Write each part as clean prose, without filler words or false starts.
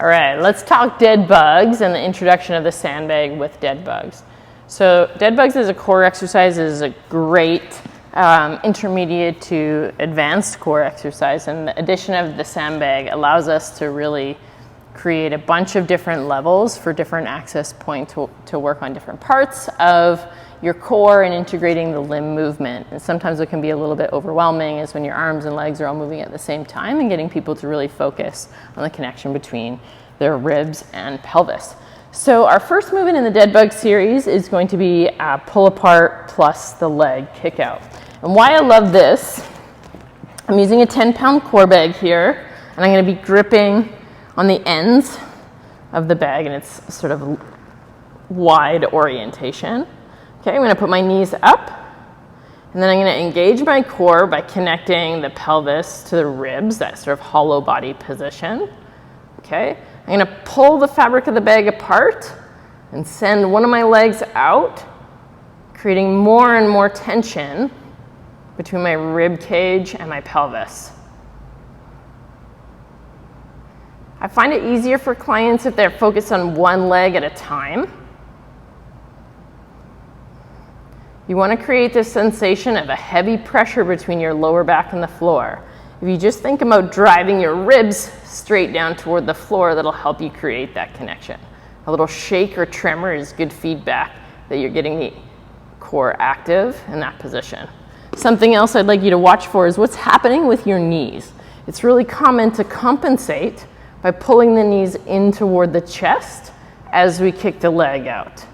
All right, let's talk dead bugs and the introduction of the sandbag with dead bugs. So dead bugs as a core exercise is a great intermediate to advanced core exercise, and the addition of the sandbag allows us to really create a bunch of different levels for different access points to work on different parts of your core and integrating the limb movement. And sometimes it can be a little bit overwhelming is when your arms and legs are all moving at the same time, and getting people to really focus on the connection between their ribs and pelvis. So our first movement in the dead bug series is going to be pull apart plus the leg kick out. And why I love this, I'm using a 10-pound core bag here, and I'm going to be gripping on the ends of the bag, and it's sort of wide orientation. Okay, I'm going to put my knees up, and then I'm going to engage my core by connecting the pelvis to the ribs, that sort of hollow body position. Okay, I'm going to pull the fabric of the bag apart and send one of my legs out, creating more and more tension between my rib cage and my pelvis. I find it easier for clients if they're focused on one leg at a time. You want to create this sensation of a heavy pressure between your lower back and the floor. If you just think about driving your ribs straight down toward the floor, that'll help you create that connection. A little shake or tremor is good feedback that you're getting the core active in that position. Something else I'd like you to watch for is what's happening with your knees. It's really common to compensate by pulling the knees in toward the chest as we kick the leg out.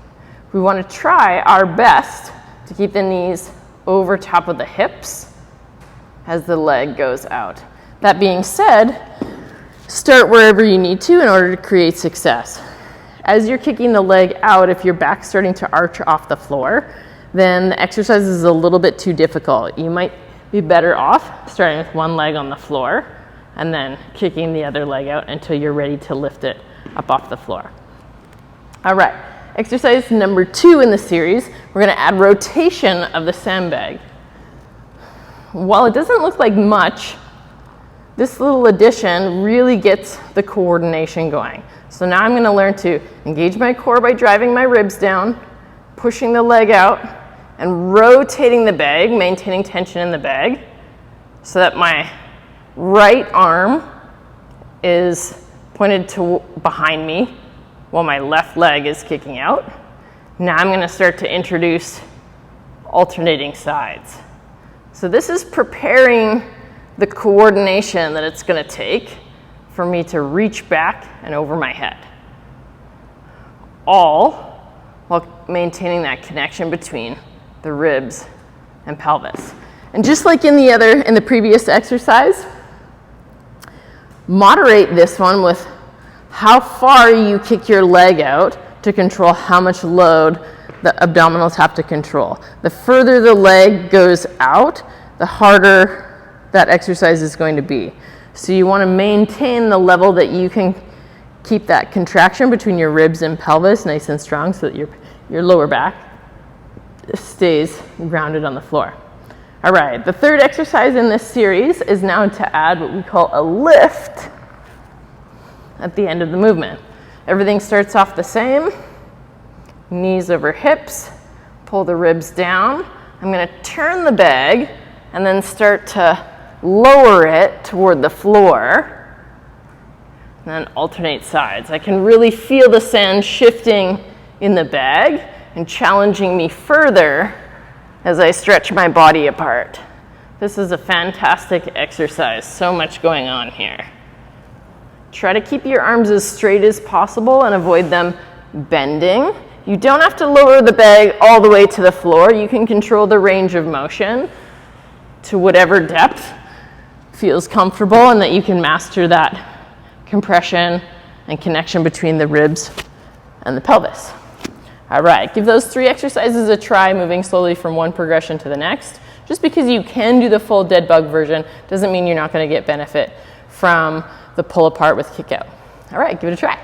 We want to try our best to keep the knees over top of the hips as the leg goes out. That being said, start wherever you need to in order to create success. As you're kicking the leg out, if your back's starting to arch off the floor, then the exercise is a little bit too difficult. You might be better off starting with one leg on the floor and then kicking the other leg out until you're ready to lift it up off the floor. All right, exercise number 2 in the series, we're going to add rotation of the sandbag. While it doesn't look like much, this little addition really gets the coordination going. So now I'm going to learn to engage my core by driving my ribs down, pushing the leg out, and rotating the bag, maintaining tension in the bag, so that my right arm is pointed to behind me while my left leg is kicking out. Now I'm going to start to introduce alternating sides. So this is preparing the coordination that it's going to take for me to reach back and over my head, all while maintaining that connection between the ribs and pelvis. And just like in the previous exercise, moderate this one with how far you kick your leg out to control how much load the abdominals have to control. The further the leg goes out, the harder that exercise is going to be. So you want to maintain the level that you can keep that contraction between your ribs and pelvis nice and strong so that your lower back stays grounded on the floor. All right, the third exercise in this series is now to add what we call a lift at the end of the movement. Everything starts off the same. Knees over hips, pull the ribs down. I'm going to turn the bag and then start to lower it toward the floor, and then alternate sides. I can really feel the sand shifting in the bag and challenging me further as I stretch my body apart. This is a fantastic exercise, so much going on here. Try to keep your arms as straight as possible and avoid them bending. You don't have to lower the bag all the way to the floor. You can control the range of motion to whatever depth feels comfortable, and that you can master that compression and connection between the ribs and the pelvis. All right, give those 3 exercises a try, moving slowly from one progression to the next. Just because you can do the full dead bug version doesn't mean you're not going to get benefit from the pull apart with kick out. All right, give it a try.